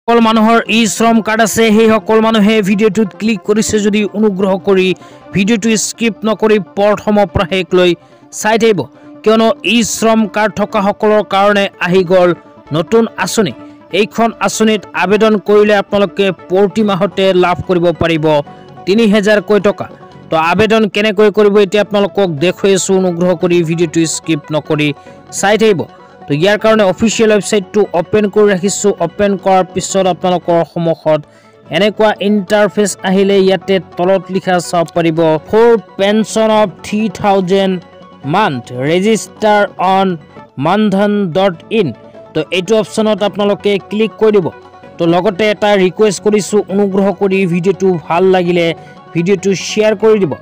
সকল মানুহৰ ই শ্ৰম কাৰ্ড আছে সেই সকল মানুহে ভিডিঅ'টোত ক্লিক কৰিছে যদি অনুগ্ৰহ কৰি ভিডিঅ'টো স্কিপ নকৰি প্ৰথমৰ পৰা শেষলৈ চাই থাকিব কিয়নো ই শ্ৰম কাৰ্ড থকা সকলৰ কাৰণে আহি গ'ল নতুন আঁচনি এইখন আঁচনিত আবেদন কৰিলে আপোনালোকে প্ৰতি মাহতে লাভ কৰিব পাৰিব 3000 কৈ টকা তো আবেদন কেনেকৈ কৰিব এতিয়া আপোনালোকক দেখুৱাইছো অনুগ্ৰহ কৰি ভিডিঅ'টো স্কিপ নকৰি চাই থাকিব তো ইয়াৰ কাৰণে অফিচিয়েল ওয়েবসাইটটো ওপেন কৰি ৰাখিছো ওপেন কৰাৰ পিছত আপোনালোকৰ সন্মুখত এনেকুৱা ইন্টাৰফেস আহিলে ইয়াতে তলত লিখা চাব পাৰিব for pension of 3000 month register on mandhan.in তো এইটো অপচনত আপোনালোকে ক্লিক কৰি দিব তো লগতে এটা ৰিকুৱেষ্ট কৰিছো অনুগ্ৰহ কৰি ভিডিঅ'টো ভাল লাগিলে ভিডিঅ'টো শেয়াৰ কৰি দিব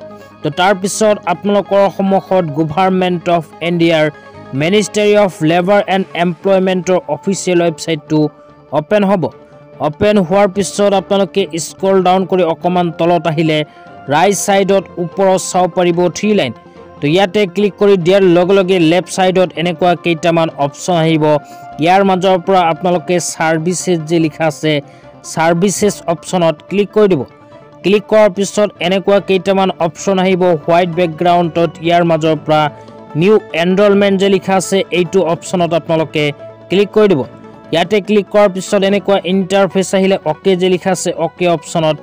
তো তাৰ পিছত আপোনালোকৰ সন্মুখত গভৰ্ণমেণ্ট অফ ইণ্ডিয়াৰ Ministry of Labor and Employment official website to open hobo open hoar pisot apnaloke scroll down kori okoman tolot ahile right side ot upor saw paribo 3 line to yate click kori diar loge left side ot enekwa keitaman option ahibo yar major pura apnaloke services je likha ase services option ot click kori dibo click kor pisot enekwa keitaman option ahibo white background ot yar major pura new enrolment যে লিখা আছে এইটো অপশনত আপোনালোকে click কৰি দিব ইয়াতে click কৰাৰ পিছত এনেকুৱা ইন্টাৰফেস আহিলে ওকে যে লিখা আছে ওকে অপশনত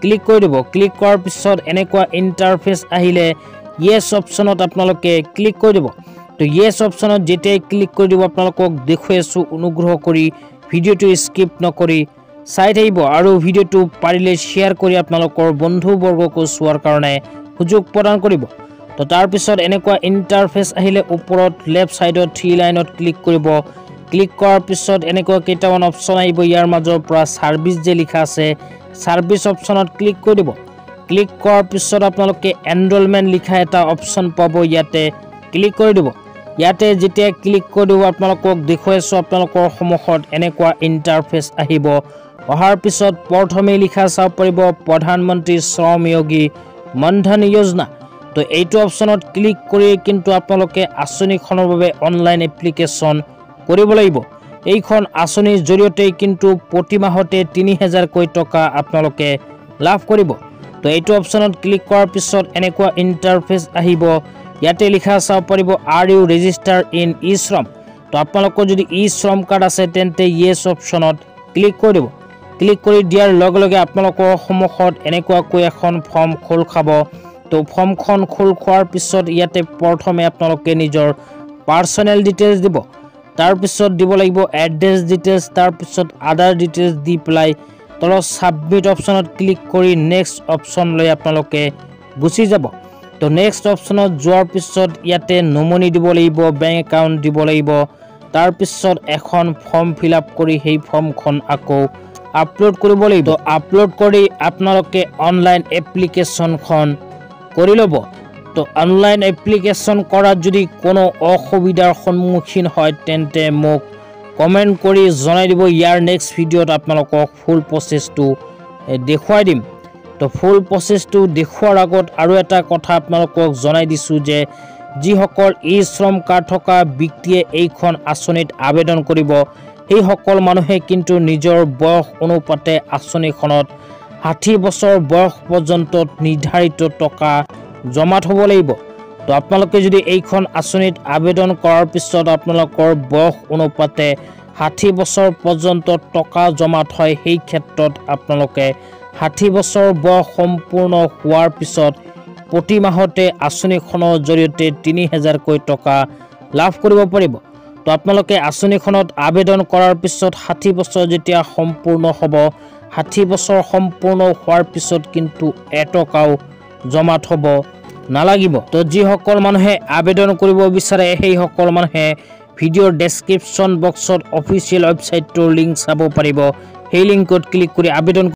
ক্লিক কৰি দিব ক্লিক কৰাৰ পিছত এনেকুৱা ইন্টাৰফেস আহিলে ইয়েস অপশনত আপোনালোকে ক্লিক কৰি দিব তো ইয়েস অপশনত যেতে ক্লিক কৰি দিব আপোনালোকক দেখুৱাইছো অনুগ্ৰহ কৰি ভিডিঅ'টো স্কিপ নকৰি চাই থাকিব আৰু ভিডিঅ'টো পাৰিলে শেয়াৰ কৰি আপোনালোকৰ বন্ধু বৰ্গক চোৱাৰ কাৰণে সুযোগ প্ৰদান কৰিব তো তাৰ পিছত এনেকুৱা ইন্টাৰফেস আহিলে ওপৰত লেফট সাইডত 3 লাইনত ক্লিক কৰিব ক্লিক কৰাৰ পিছত এনেকুৱা কেইটামান অপচন আহিব ইয়াৰ মাজৰ পৰা সাৰ্ভিস যে লিখা আছে সাৰ্ভিস অপচনত ক্লিক কৰি দিব ক্লিক কৰাৰ পিছত আপোনালোকে এনৰোলমেন্ট লিখা এটা অপচন পাব ইয়াতে ক্লিক কৰি দিব ইয়াতে যেতিয়া ক্লিক কৰি দিব আপোনালোকক দেখুৱাইছো আপোনালোকৰ সন্মুখত এনেকুৱা ইন্টাৰফেস আহিব অহাৰ পিছত প্ৰথমে লিখা চাব পাৰিব প্ৰধানমন্ত্ৰী শ্ৰম যোগী মনধন যোজনা তো এইটো অপশনত ক্লিক কৰি কিন্তু আপোনালোকে আঁচনিখনৰ বাবে অনলাইন এপ্লিকেশন কৰিব লাগিব এইখন আঁচনিৰ জৰিয়তে কিন্তু প্ৰতি মাহতে 3000 কৈ টকা আপোনালোকে লাভ কৰিব তো এইটো অপশনত ক্লিক কৰাৰ পিছত এনেকুৱা ইন্টাৰফেস আহিব ইয়াতে লিখা চাব পাৰিব আৰ ইউ ৰেজিষ্টাৰ ইন ই শ্ৰম তো আপোনালোকৰ যদি ই শ্ৰম কাৰ্ড আছে তেন্তে ইয়েস অপশনত ক্লিক কৰি দিব ক্লিক কৰি দিয়াৰ লগে আপোনালোকৰ সন্মুখত এনেকুৱা কৈ এখন ফৰ্ম খোল খাব তো ফৰ্মখন খোল খোৱাৰ পিছত ইয়াতে প্ৰথমে আপোনালোকে নিজৰ পাৰ্সোনাল ডিটেইলছ দিব তাৰ পিছত দিব লাগিব এড্ৰেছ ডিটেইলছ তাৰ পিছত আদাৰ ডিটেইলছ দি প্লাই তলত সাবমিট অপশনত ক্লিক কৰি নেক্সট অপশন লৈ আপোনালোকে গুচি যাব তো নেক্সট অপশনত যোৱাৰ পিছত ইয়াতে নমনি দিব লাগিব বেংক একাউন্ট দিব লাগিব তাৰ পিছত এখন ফৰ্ম ফিল আপ কৰি সেই ফৰ্মখন আকৌ আপলোড কৰিব লাগিব আপলোড কৰি আপোনালোকে অনলাইন এপ্লিকেশনখন কৰি লব তো অনলাইন এপ্লিকেশন কৰা যদি কোনো অসুবিধাৰ সন্মুখীন হয় তেন্তে মোক কমেন্ট কৰি জনাই দিব ইয়াৰ নেক্সট ভিডিঅ'ত আপোনালোকক ফুল প্ৰসেছটো দেখুৱাই দিম তো ফুল প্ৰসেছটো দেখুৱাৰ আগত আৰু এটা কথা আপোনালোকক জনাই দিছো যে যি সকল ই শ্ৰম কাৰ্ড থকা ব্যক্তিয়ে এইখন আঁচনিত আবেদন কৰিব এই সকল মানুহে কিন্তু নিজৰ বয়স অনুপাতে আঁচনিখনত 60 বছৰ বয়স পৰ্যন্ত নিৰ্ধাৰিত টকা জমা থব লাগিব তো আপোনালোকে যদি এইখন আঁচনিত আবেদন কৰাৰ পিছত আপোনালোকৰ বয়স অনুপাতে 60 বছৰ পৰ্যন্ত টকা জমা থয় সেই ক্ষেত্ৰত আপোনালোকে 60 বছৰ বয়স সম্পূৰ্ণ হোৱাৰ পিছত প্ৰতি মাহতে আঁচনিখনৰ জৰিয়তে 3000 কৈ টকা লাভ কৰিব পাৰিব তো আপোনালোকে আঁচনিখনত আবেদন কৰাৰ পিছত 60 বছৰ যেতিয়া সম্পূৰ্ণ হ'ব 60 বছৰ সম্পূৰ্ণ হোৱাৰ পিছত কিন্তু এটকাও জমা থব নালাগিব তো যি সকল মানুহে আবেদন কৰিব বিচাৰে সেই সকল মানুহে ভিডিঅ'ৰ ডেসক্ৰিপচন বক্সত অফিচিয়েল ওয়েবসাইটৰ লিংক চাব পাৰিব সেই লিংকত ক্লিক কৰি আবেদন